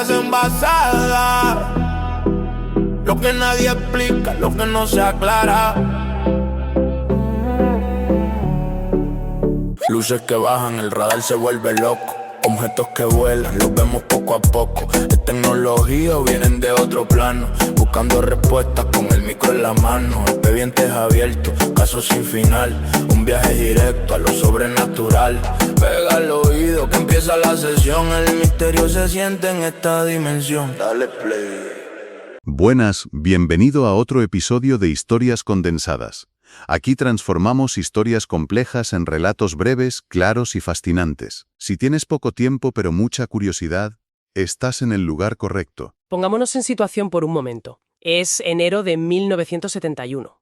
palabras envasadas. Lo que nadie explica, lo que no se aclara. Luces que bajan, el radar se vuelve loco. Objetos que vuelan, los vemos poco a poco. Es tecnología o vienen de otro plano. Buscando respuestas con el micro en la mano. Expedientes abiertos, casos sin final. Un viaje directo a lo sobrenatural. Pega al oído que empieza la sesión. El misterio se siente en esta dimensión. Dale play. Buenas, bienvenido a otro episodio de Historias Condensadas. Aquí transformamos historias complejas en relatos breves, claros y fascinantes. Si tienes poco tiempo pero mucha curiosidad, estás en el lugar correcto. Pongámonos en situación por un momento. Es enero de 1971.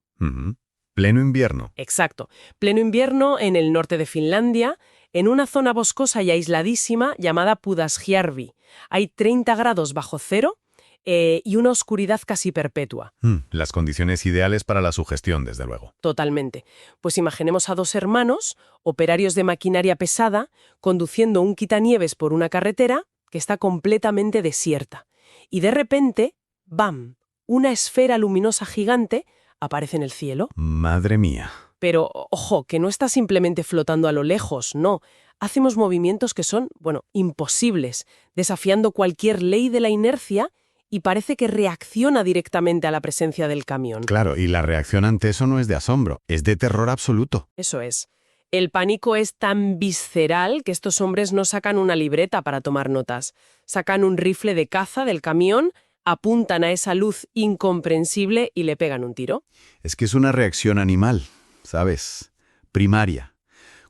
Pleno invierno. Exacto. Pleno invierno en el norte de Finlandia, en una zona boscosa y aisladísima llamada Pudasjärvi. Hay 30 grados bajo cero y una oscuridad casi perpetua. Las condiciones ideales para la sugestión, desde luego. Totalmente. Pues imaginemos a dos hermanos, operarios de maquinaria pesada, conduciendo un quitanieves por una carretera que está completamente desierta. Y de repente, ¡bam!, una esfera luminosa gigante aparece en el cielo. Madre mía. Pero, ojo, que no está simplemente flotando a lo lejos, no. Hacemos movimientos que son, imposibles, desafiando cualquier ley de la inercia y parece que reacciona directamente a la presencia del camión. Claro, y la reacción ante eso no es de asombro, es de terror absoluto. Eso es. El pánico es tan visceral que estos hombres no sacan una libreta para tomar notas. Sacan un rifle de caza del camión, apuntan a esa luz incomprensible y le pegan un tiro. Es que es una reacción animal, ¿sabes? Primaria.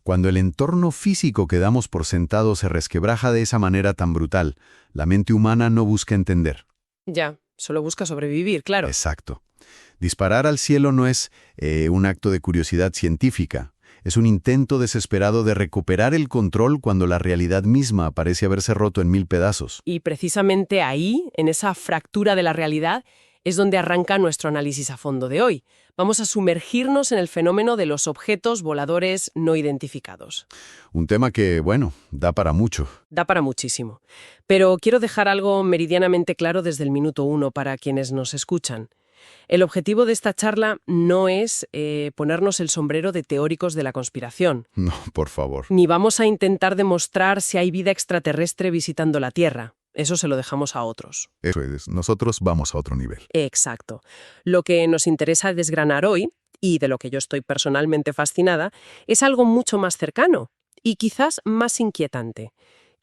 Cuando el entorno físico que damos por sentado se resquebraja de esa manera tan brutal, la mente humana no busca entender. Ya, solo busca sobrevivir, claro. Exacto. Disparar al cielo no es un acto de curiosidad científica. Es un intento desesperado de recuperar el control cuando la realidad misma parece haberse roto en 1000 pedazos. Y precisamente ahí, en esa fractura de la realidad, es donde arranca nuestro análisis a fondo de hoy. Vamos a sumergirnos en el fenómeno de los objetos voladores no identificados. Un tema que, da para mucho. Da para muchísimo. Pero quiero dejar algo meridianamente claro desde el minuto 1 para quienes nos escuchan. El objetivo de esta charla no es ponernos el sombrero de teóricos de la conspiración. No, por favor. Ni vamos a intentar demostrar si hay vida extraterrestre visitando la Tierra. Eso se lo dejamos a otros. Eso es, nosotros vamos a otro nivel. Exacto. Lo que nos interesa desgranar hoy, y de lo que yo estoy personalmente fascinada, es algo mucho más cercano y quizás más inquietante.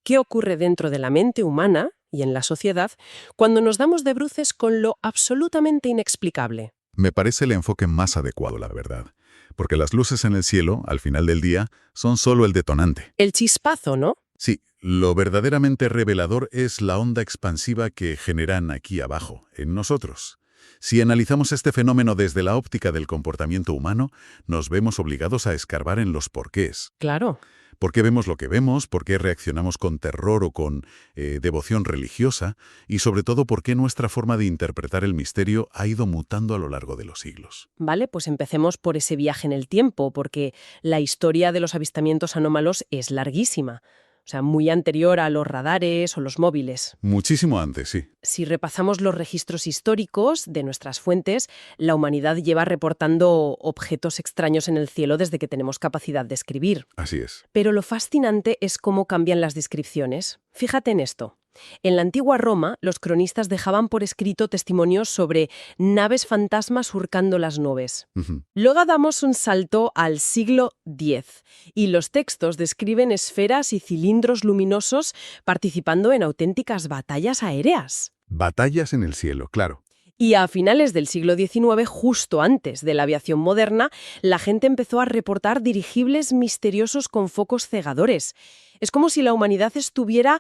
¿Qué ocurre dentro de la mente humana y en la sociedad cuando nos damos de bruces con lo absolutamente inexplicable? Me parece el enfoque más adecuado, la verdad. Porque las luces en el cielo, al final del día, son solo el detonante. El chispazo, ¿no? Sí, lo verdaderamente revelador es la onda expansiva que generan aquí abajo, en nosotros. Si analizamos este fenómeno desde la óptica del comportamiento humano, nos vemos obligados a escarbar en los porqués. Claro. ¿Por qué vemos lo que vemos? ¿Por qué reaccionamos con terror o con devoción religiosa? Y sobre todo, ¿por qué nuestra forma de interpretar el misterio ha ido mutando a lo largo de los siglos? Vale, pues empecemos por ese viaje en el tiempo, porque la historia de los avistamientos anómalos es larguísima. O sea, muy anterior a los radares o los móviles. Muchísimo antes, sí. Si repasamos los registros históricos de nuestras fuentes, la humanidad lleva reportando objetos extraños en el cielo desde que tenemos capacidad de escribir. Así es. Pero lo fascinante es cómo cambian las descripciones. Fíjate en esto. En la antigua Roma, los cronistas dejaban por escrito testimonios sobre naves fantasmas surcando las nubes. Luego damos un salto al siglo X y los textos describen esferas y cilindros luminosos participando en auténticas batallas aéreas. Batallas en el cielo, claro. Y a finales del siglo XIX, justo antes de la aviación moderna, la gente empezó a reportar dirigibles misteriosos con focos cegadores. Es como si la humanidad estuviera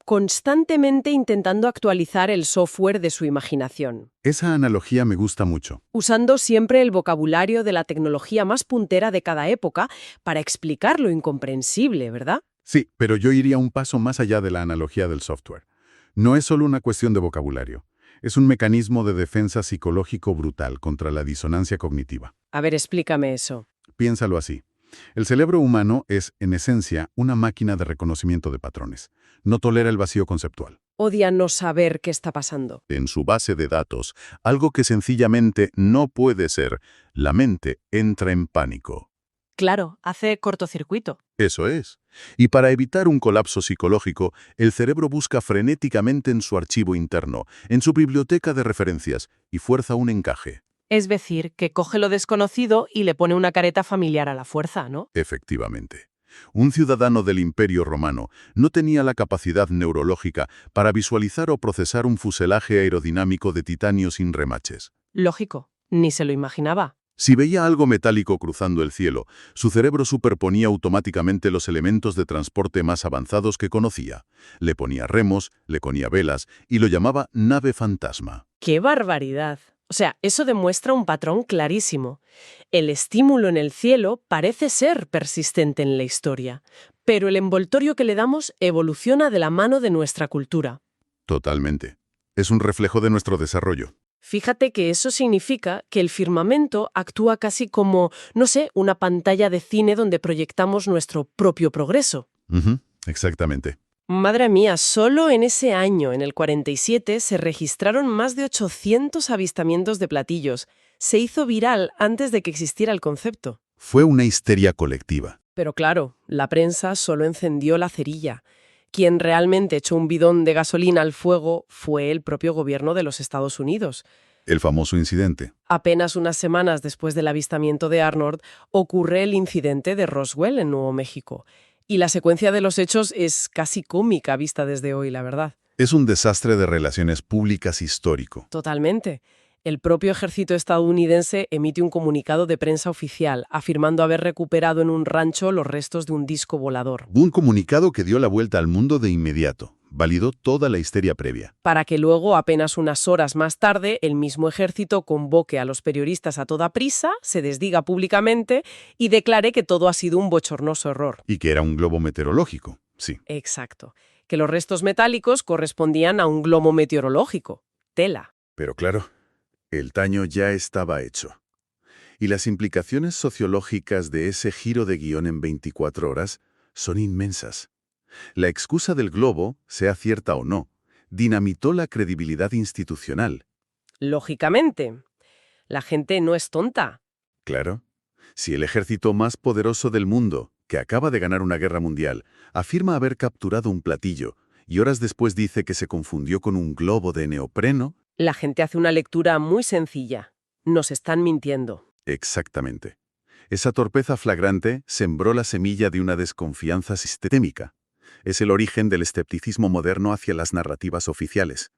constantemente intentando actualizar el software de su imaginación. Esa analogía me gusta mucho. Usando siempre el vocabulario de la tecnología más puntera de cada época para explicar lo incomprensible, ¿verdad? Sí, pero yo iría un paso más allá de la analogía del software. No es solo una cuestión de vocabulario. Es un mecanismo de defensa psicológico brutal contra la disonancia cognitiva. A ver, explícame eso. Piénsalo así. El cerebro humano es, en esencia, una máquina de reconocimiento de patrones. No tolera el vacío conceptual. Odia no saber qué está pasando. En su base de datos, algo que sencillamente no puede ser. La mente entra en pánico. Claro, hace cortocircuito. Eso es. Y para evitar un colapso psicológico, el cerebro busca frenéticamente en su archivo interno, en su biblioteca de referencias, y fuerza un encaje. Es decir, que coge lo desconocido y le pone una careta familiar a la fuerza, ¿no? Efectivamente. Un ciudadano del Imperio Romano no tenía la capacidad neurológica para visualizar o procesar un fuselaje aerodinámico de titanio sin remaches. Lógico, ni se lo imaginaba. Si veía algo metálico cruzando el cielo, su cerebro superponía automáticamente los elementos de transporte más avanzados que conocía. Le ponía remos, le ponía velas y lo llamaba nave fantasma. ¡Qué barbaridad! O sea, eso demuestra un patrón clarísimo. El estímulo en el cielo parece ser persistente en la historia, pero el envoltorio que le damos evoluciona de la mano de nuestra cultura. Totalmente. Es un reflejo de nuestro desarrollo. Fíjate que eso significa que el firmamento actúa casi como, no sé, una pantalla de cine donde proyectamos nuestro propio progreso. Exactamente. Madre mía, solo en ese año, en el 47, se registraron más de 800 avistamientos de platillos. Se hizo viral antes de que existiera el concepto. Fue una histeria colectiva. Pero claro, la prensa solo encendió la cerilla. Quien realmente echó un bidón de gasolina al fuego fue el propio gobierno de los Estados Unidos. El famoso incidente. Apenas unas semanas después del avistamiento de Arnold, ocurre el incidente de Roswell en Nuevo México. Y la secuencia de los hechos es casi cómica vista desde hoy, la verdad. Es un desastre de relaciones públicas histórico. Totalmente. El propio ejército estadounidense emite un comunicado de prensa oficial afirmando haber recuperado en un rancho los restos de un disco volador. Un comunicado que dio la vuelta al mundo de inmediato. Validó toda la histeria previa. Para que luego, apenas unas horas más tarde, el mismo ejército convoque a los periodistas a toda prisa, se desdiga públicamente y declare que todo ha sido un bochornoso error. Y que era un globo meteorológico, sí. Exacto. Que los restos metálicos correspondían a un globo meteorológico. Tela. Pero claro, el daño ya estaba hecho. Y las implicaciones sociológicas de ese giro de guión en 24 horas son inmensas. La excusa del globo, sea cierta o no, dinamitó la credibilidad institucional. Lógicamente. La gente no es tonta. Claro, si el ejército más poderoso del mundo, que acaba de ganar una guerra mundial, afirma haber capturado un platillo y horas después dice que se confundió con un globo de neopreno... La gente hace una lectura muy sencilla. Nos están mintiendo. Exactamente. Esa torpeza flagrante sembró la semilla de una desconfianza sistémica. Es el origen del escepticismo moderno hacia las narrativas oficiales.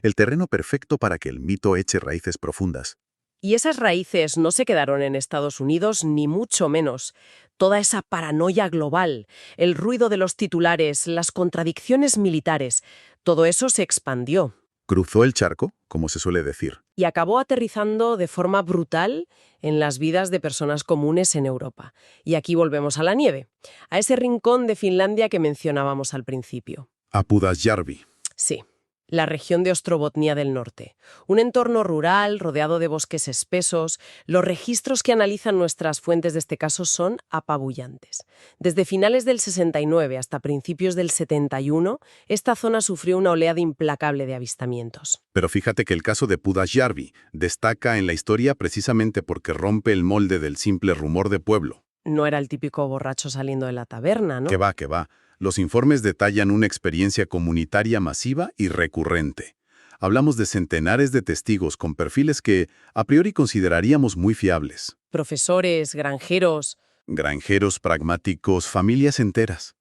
El terreno perfecto para que el mito eche raíces profundas. Y esas raíces no se quedaron en Estados Unidos, ni mucho menos. Toda esa paranoia global, el ruido de los titulares, las contradicciones militares, todo eso se expandió. Cruzó el charco, como se suele decir. Y acabó aterrizando de forma brutal en las vidas de personas comunes en Europa. Y aquí volvemos a la nieve, a ese rincón de Finlandia que mencionábamos al principio. A Pudasjärvi. Sí, la región de Ostrobotnia del Norte. Un entorno rural rodeado de bosques espesos. Los registros que analizan nuestras fuentes de este caso son apabullantes. Desde finales del 69 hasta principios del 71, esta zona sufrió una oleada implacable de avistamientos. Pero fíjate que el caso de Pudasjärvi destaca en la historia precisamente porque rompe el molde del simple rumor de pueblo. No era el típico borracho saliendo de la taberna, ¿no? Que va. Los informes detallan una experiencia comunitaria masiva y recurrente. Hablamos de centenares de testigos con perfiles que a priori consideraríamos muy fiables. Profesores, granjeros. Granjeros pragmáticos, familias enteras.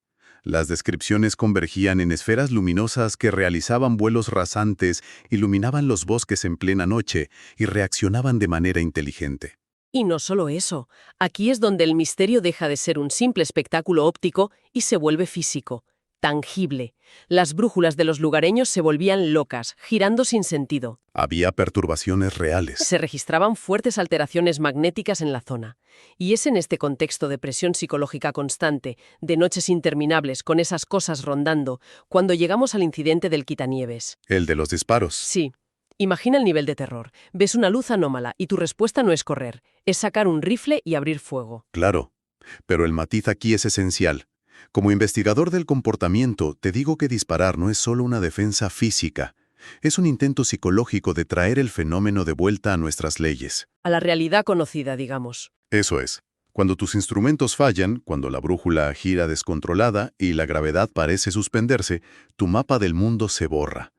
Las descripciones convergían en esferas luminosas que realizaban vuelos rasantes, iluminaban los bosques en plena noche y reaccionaban de manera inteligente. Y no solo eso, aquí es donde el misterio deja de ser un simple espectáculo óptico y se vuelve físico, tangible. Las brújulas de los lugareños se volvían locas, girando sin sentido. Había perturbaciones reales. Se registraban fuertes alteraciones magnéticas en la zona. Y es en este contexto de presión psicológica constante, de noches interminables con esas cosas rondando, cuando llegamos al incidente del quitanieves. El de los disparos. Sí. Imagina el nivel de terror. Ves una luz anómala y tu respuesta no es correr, es sacar un rifle y abrir fuego. Claro, pero el matiz aquí es esencial. Como investigador del comportamiento, te digo que disparar no es solo una defensa física. Es un intento psicológico de traer el fenómeno de vuelta a nuestras leyes. A la realidad conocida, digamos. Eso es. Cuando tus instrumentos fallan, cuando la brújula gira descontrolada y la gravedad parece suspenderse, tu mapa del mundo se borra.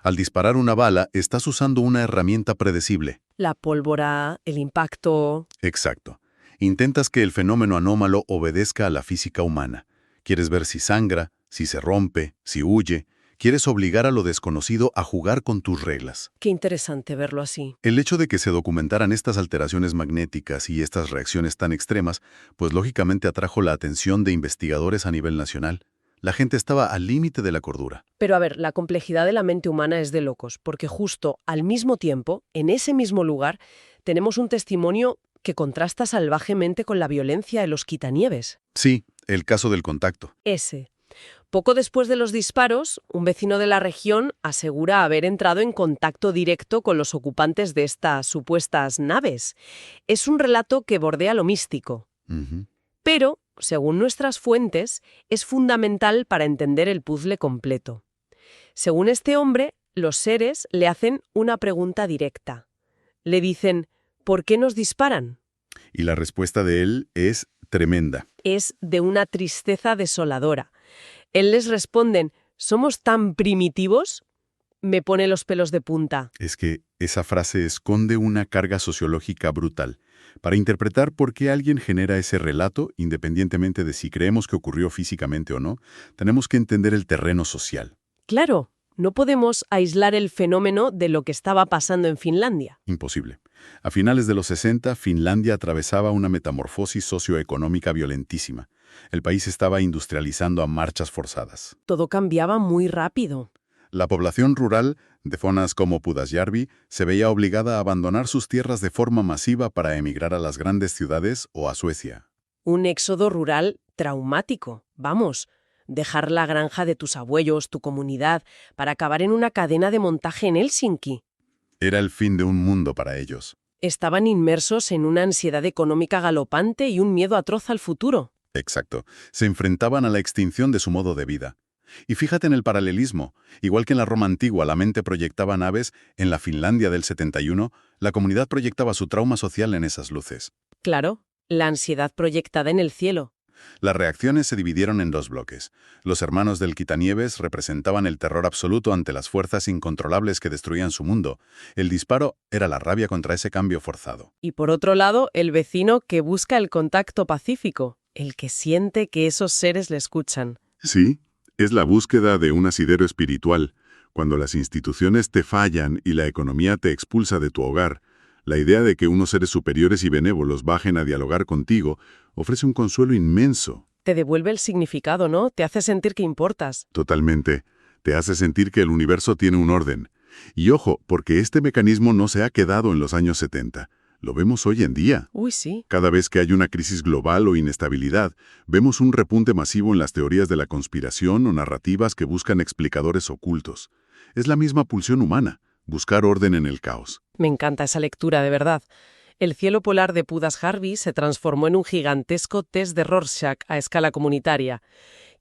Al disparar una bala, estás usando una herramienta predecible. La pólvora, el impacto... Exacto. Intentas que el fenómeno anómalo obedezca a la física humana. Quieres ver si sangra, si se rompe, si huye. Quieres obligar a lo desconocido a jugar con tus reglas. Qué interesante verlo así. El hecho de que se documentaran estas alteraciones magnéticas y estas reacciones tan extremas, pues lógicamente atrajo la atención de investigadores a nivel nacional. La gente estaba al límite de la cordura. Pero a ver, la complejidad de la mente humana es de locos, porque justo al mismo tiempo, en ese mismo lugar, tenemos un testimonio que contrasta salvajemente con la violencia de los quitanieves. Sí, el caso del contacto. Ese. Poco después de los disparos, un vecino de la región asegura haber entrado en contacto directo con los ocupantes de estas supuestas naves. Es un relato que bordea lo místico. Pero, según nuestras fuentes, es fundamental para entender el puzzle completo. Según este hombre, los seres le hacen una pregunta directa. Le dicen, ¿por qué nos disparan? Y la respuesta de él es tremenda. Es de una tristeza desoladora. Él les responden, ¿somos tan primitivos? Me pone los pelos de punta. Es que esa frase esconde una carga sociológica brutal. Para interpretar por qué alguien genera ese relato, independientemente de si creemos que ocurrió físicamente o no, tenemos que entender el terreno social. Claro, no podemos aislar el fenómeno de lo que estaba pasando en Finlandia. Imposible. A finales de los 60, Finlandia atravesaba una metamorfosis socioeconómica violentísima. El país estaba industrializando a marchas forzadas. Todo cambiaba muy rápido. La población rural, de zonas como Pudasjärvi, se veía obligada a abandonar sus tierras de forma masiva para emigrar a las grandes ciudades o a Suecia. Un éxodo rural traumático. Vamos, dejar la granja de tus abuelos, tu comunidad, para acabar en una cadena de montaje en Helsinki. Era el fin de un mundo para ellos. Estaban inmersos en una ansiedad económica galopante y un miedo atroz al futuro. Exacto. Se enfrentaban a la extinción de su modo de vida. Y fíjate en el paralelismo. Igual que en la Roma antigua la mente proyectaba naves, en la Finlandia del 71, la comunidad proyectaba su trauma social en esas luces. Claro, la ansiedad proyectada en el cielo. Las reacciones se dividieron en dos bloques. Los hermanos del Quitanieves representaban el terror absoluto ante las fuerzas incontrolables que destruían su mundo. El disparo era la rabia contra ese cambio forzado. Y por otro lado, el vecino que busca el contacto pacífico, el que siente que esos seres le escuchan. Sí, es la búsqueda de un asidero espiritual. Cuando las instituciones te fallan y la economía te expulsa de tu hogar, la idea de que unos seres superiores y benévolos bajen a dialogar contigo ofrece un consuelo inmenso. Te devuelve el significado, ¿no? Te hace sentir que importas. Totalmente. Te hace sentir que el universo tiene un orden. Y ojo, porque este mecanismo no se ha quedado en los años 70. Lo vemos hoy en día. Uy, sí. Cada vez que hay una crisis global o inestabilidad, vemos un repunte masivo en las teorías de la conspiración o narrativas que buscan explicadores ocultos. Es la misma pulsión humana, buscar orden en el caos. Me encanta esa lectura, de verdad. El cielo polar de Pudasjärvi se transformó en un gigantesco test de Rorschach a escala comunitaria.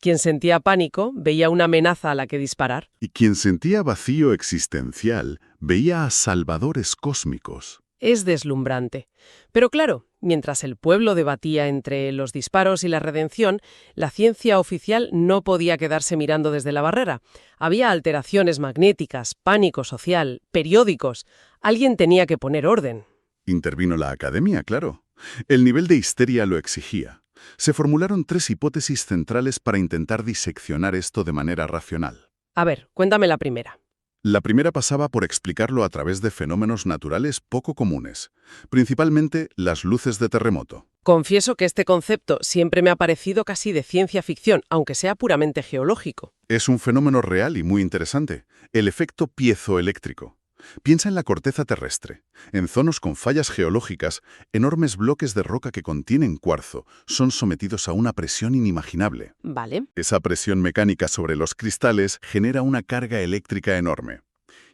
Quien sentía pánico veía una amenaza a la que disparar. Y quien sentía vacío existencial veía a salvadores cósmicos. Es deslumbrante. Pero claro, mientras el pueblo debatía entre los disparos y la redención, la ciencia oficial no podía quedarse mirando desde la barrera. Había alteraciones magnéticas, pánico social, periódicos. Alguien tenía que poner orden. Intervino la academia, claro. El nivel de histeria lo exigía. Se formularon 3 hipótesis centrales para intentar diseccionar esto de manera racional. A ver, cuéntame la primera. La primera pasaba por explicarlo a través de fenómenos naturales poco comunes, principalmente las luces de terremoto. Confieso que este concepto siempre me ha parecido casi de ciencia ficción, aunque sea puramente geológico. Es un fenómeno real y muy interesante, el efecto piezoeléctrico. Piensa en la corteza terrestre. En zonas con fallas geológicas, enormes bloques de roca que contienen cuarzo son sometidos a una presión inimaginable. Vale. Esa presión mecánica sobre los cristales genera una carga eléctrica enorme.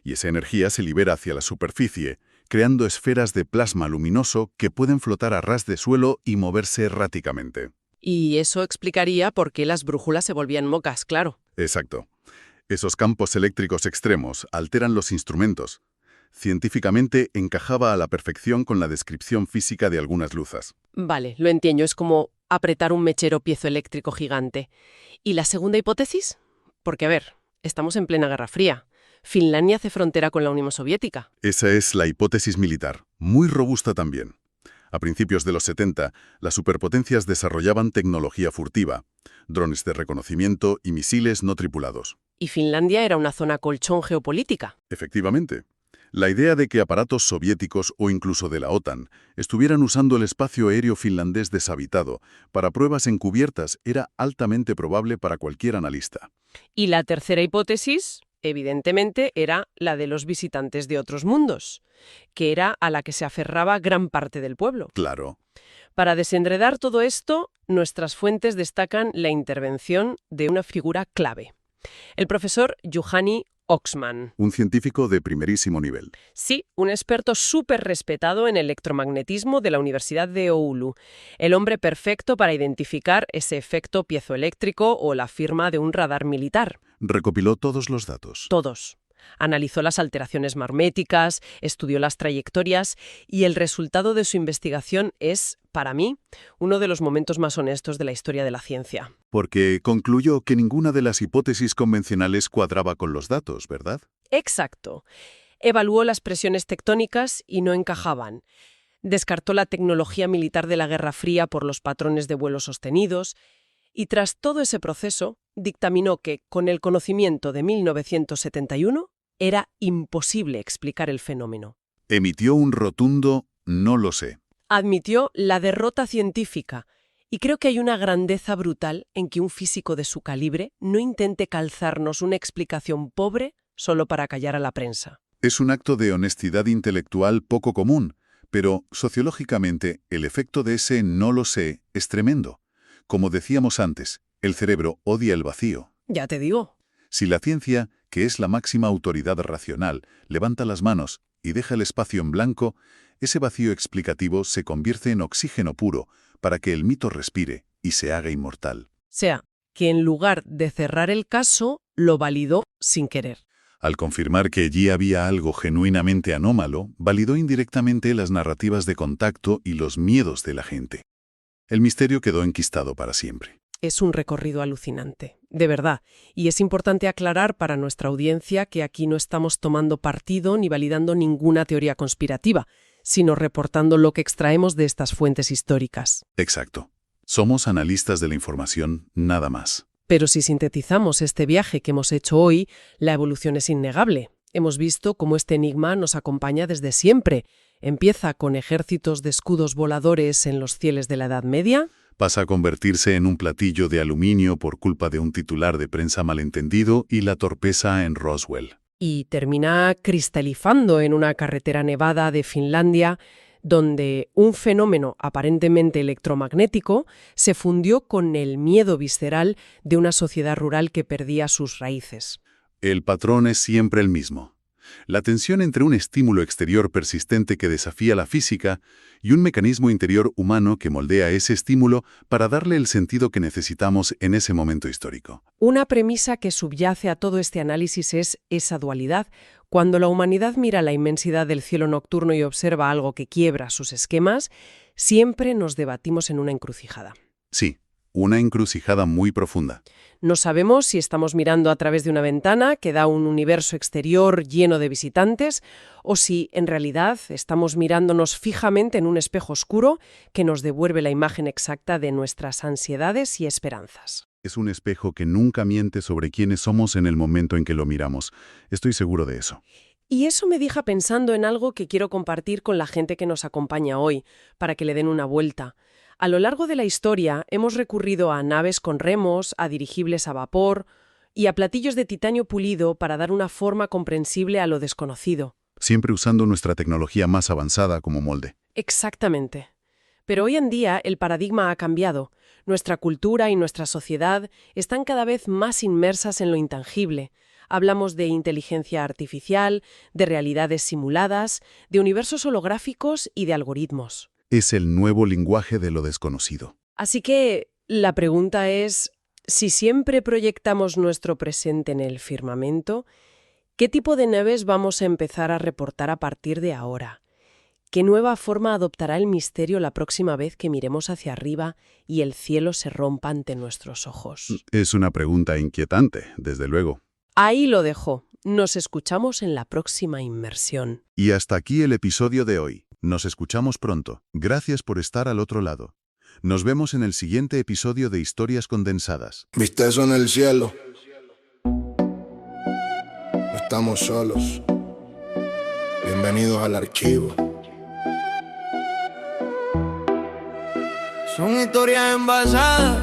Y esa energía se libera hacia la superficie, creando esferas de plasma luminoso que pueden flotar a ras de suelo y moverse erráticamente. Y eso explicaría por qué las brújulas se volvían mocas, claro. Exacto. Esos campos eléctricos extremos alteran los instrumentos. Científicamente encajaba a la perfección con la descripción física de algunas luzas. Vale, lo entiendo, es como apretar un mechero piezoeléctrico gigante. ¿Y la segunda hipótesis? Porque, a ver, estamos en plena Guerra Fría. Finlandia hace frontera con la Unión Soviética. Esa es la hipótesis militar, muy robusta también. A principios de los 70, las superpotencias desarrollaban tecnología furtiva, drones de reconocimiento y misiles no tripulados. Y Finlandia era una zona colchón geopolítica. Efectivamente. La idea de que aparatos soviéticos o incluso de la OTAN estuvieran usando el espacio aéreo finlandés deshabitado para pruebas encubiertas era altamente probable para cualquier analista. Y la tercera hipótesis, evidentemente, era la de los visitantes de otros mundos, que era a la que se aferraba gran parte del pueblo. Claro. Para desenredar todo esto, nuestras fuentes destacan la intervención de una figura clave, el profesor Juhani Oxman. Un científico de primerísimo nivel. Sí, un experto súper respetado en electromagnetismo de la Universidad de Oulu, el hombre perfecto para identificar ese efecto piezoeléctrico o la firma de un radar militar. Recopiló todos los datos. Todos. Analizó las alteraciones magnéticas, estudió las trayectorias y el resultado de su investigación es, para mí, uno de los momentos más honestos de la historia de la ciencia. Porque concluyó que ninguna de las hipótesis convencionales cuadraba con los datos, ¿verdad? Exacto. Evaluó las presiones tectónicas y no encajaban. Descartó la tecnología militar de la Guerra Fría por los patrones de vuelo sostenidos y tras todo ese proceso dictaminó que, con el conocimiento de 1971, era imposible explicar el fenómeno. Emitió un rotundo «no lo sé». Admitió la derrota científica y creo que hay una grandeza brutal en que un físico de su calibre no intente calzarnos una explicación pobre solo para callar a la prensa. Es un acto de honestidad intelectual poco común, pero sociológicamente el efecto de ese «no lo sé» es tremendo. Como decíamos antes, el cerebro odia el vacío. Ya te digo. Si la ciencia, que es la máxima autoridad racional, levanta las manos y deja el espacio en blanco, ese vacío explicativo se convierte en oxígeno puro para que el mito respire y se haga inmortal. O sea, que en lugar de cerrar el caso, lo validó sin querer. Al confirmar que allí había algo genuinamente anómalo, validó indirectamente las narrativas de contacto y los miedos de la gente. El misterio quedó enquistado para siempre. Es un recorrido alucinante, de verdad. Y es importante aclarar para nuestra audiencia que aquí no estamos tomando partido ni validando ninguna teoría conspirativa, sino reportando lo que extraemos de estas fuentes históricas. Exacto. Somos analistas de la información, nada más. Pero si sintetizamos este viaje que hemos hecho hoy, la evolución es innegable. Hemos visto cómo este enigma nos acompaña desde siempre. Empieza con ejércitos de escudos voladores en los cielos de la Edad Media. Pasa a convertirse en un platillo de aluminio por culpa de un titular de prensa malentendido y la torpeza en Roswell. Y termina cristalizando en una carretera nevada de Finlandia, donde un fenómeno aparentemente electromagnético se fundió con el miedo visceral de una sociedad rural que perdía sus raíces. El patrón es siempre el mismo. La tensión entre un estímulo exterior persistente que desafía la física y un mecanismo interior humano que moldea ese estímulo para darle el sentido que necesitamos en ese momento histórico. Una premisa que subyace a todo este análisis es esa dualidad. Cuando la humanidad mira la inmensidad del cielo nocturno y observa algo que quiebra sus esquemas, siempre nos debatimos en una encrucijada. Sí, una encrucijada muy profunda. No sabemos si estamos mirando a través de una ventana que da un universo exterior lleno de visitantes o si, en realidad, estamos mirándonos fijamente en un espejo oscuro que nos devuelve la imagen exacta de nuestras ansiedades y esperanzas. Es un espejo que nunca miente sobre quiénes somos en el momento en que lo miramos. Estoy seguro de eso. Y eso me deja pensando en algo que quiero compartir con la gente que nos acompaña hoy, para que le den una vuelta. A lo largo de la historia hemos recurrido a naves con remos, a dirigibles a vapor y a platillos de titanio pulido para dar una forma comprensible a lo desconocido. Siempre usando nuestra tecnología más avanzada como molde. Exactamente. Pero hoy en día el paradigma ha cambiado. Nuestra cultura y nuestra sociedad están cada vez más inmersas en lo intangible. Hablamos de inteligencia artificial, de realidades simuladas, de universos holográficos y de algoritmos. Es el nuevo lenguaje de lo desconocido. Así que La pregunta es, si siempre proyectamos nuestro presente en el firmamento, ¿qué tipo de naves vamos a empezar a reportar a partir de ahora? ¿Qué nueva forma adoptará el misterio la próxima vez que miremos hacia arriba y el cielo se rompa ante nuestros ojos? Es una pregunta inquietante, desde luego. Ahí lo dejo. Nos escuchamos en la próxima inmersión. Y hasta aquí el episodio de hoy. Nos escuchamos pronto. Gracias por estar al otro lado. Nos vemos en el siguiente episodio de Historias Condensadas. ¿Viste eso en el cielo? No estamos solos. Bienvenidos al archivo. Son historias envasadas,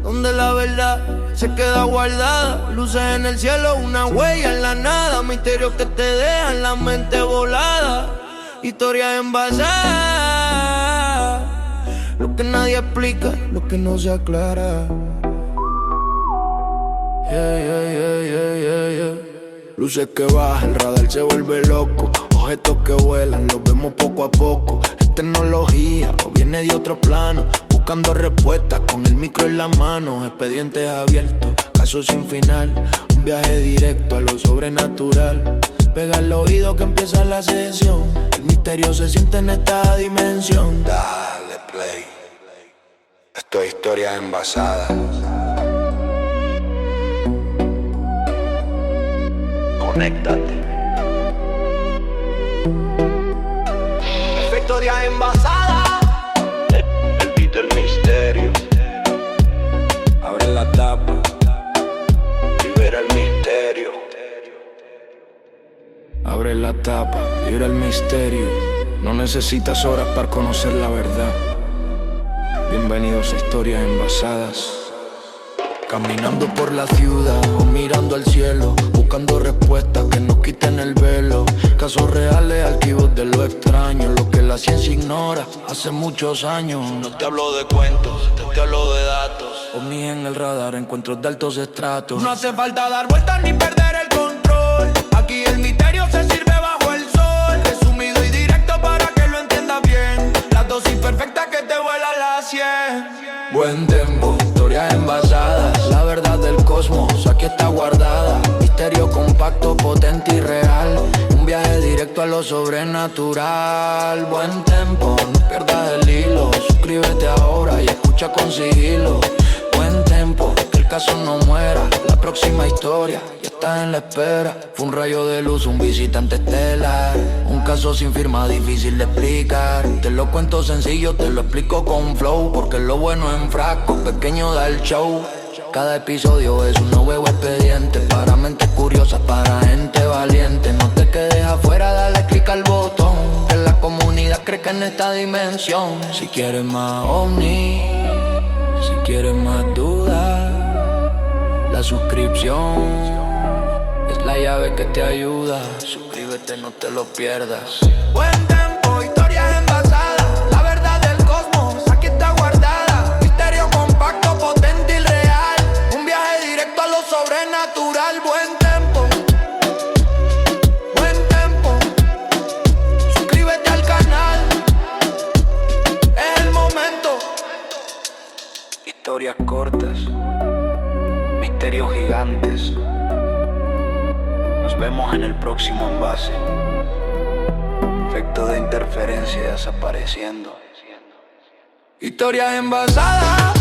donde la verdad se queda guardada. Luces en el cielo, una huella en la nada. Misterios que te dejan la mente volada. Historias envasadas, lo que nadie explica, lo que no se aclara. Luces que bajan, el radar se vuelve loco. Objetos que vuelan, los vemos poco a poco. Es tecnología o viene de otro plano. Buscando respuestas con el micro en la mano. Expedientes abiertos, casos sin final. Un viaje directo a lo sobrenatural. Pega el oído que empieza la sesión. El misterio se siente en esta dimensión. Dale play. Esto es historia envasada. Conéctate. Historias envasadas. El beat del misterio. Abre la tapa. Libera el misterio. Abre la tapa, libera el misterio. No necesitas horas para conocer la verdad. Bienvenidos a Historias Envasadas. Caminando por la ciudad o mirando al cielo, buscando respuestas que nos quiten el velo. Casos reales, archivos de lo extraño, lo que la ciencia ignora hace muchos años. No te hablo de cuentos, te hablo de datos. Ovnis en el radar, encuentros de altos estratos. No hace falta dar vueltas ni perder el control. Aquí el misterio se sirve bajo el sol. Resumido y directo para que lo entiendas bien. La dosis perfecta que te vuela la 100. Buen tempo, historias envasadas. La verdad del cosmos, aquí está guardada. Misterio compacto, potente y real. Un viaje directo a lo sobrenatural. Buen tempo, no pierdas el hilo. Suscríbete ahora y escucha con sigilo. Buen tempo, que el caso no muera. La próxima historia ya está en la espera. Fue un rayo de luz, un visitante estelar. Un caso sin firma, difícil de explicar. Te lo cuento sencillo, te lo explico con flow. Porque lo bueno en frasco, pequeño da el show. Cada episodio es un nuevo expediente. Para mentes curiosas, para gente valiente. No te quedes afuera, dale click al botón. Que la comunidad crezca en esta dimensión. Si quieres más ovni, si quieres más dudas, la suscripción es la llave que te ayuda. Suscríbete, no te lo pierdas. Buen tempo, historias envasadas. La verdad del cosmos, aquí está guardada. Misterio compacto, potente y real. Un viaje directo a lo sobrenatural. Buen tempo, buen tempo. Suscríbete al canal. Es el momento. Historias cortas, misterios gigantes. Nos vemos en el próximo envase. Efecto de interferencia desapareciendo. Historias envasadas.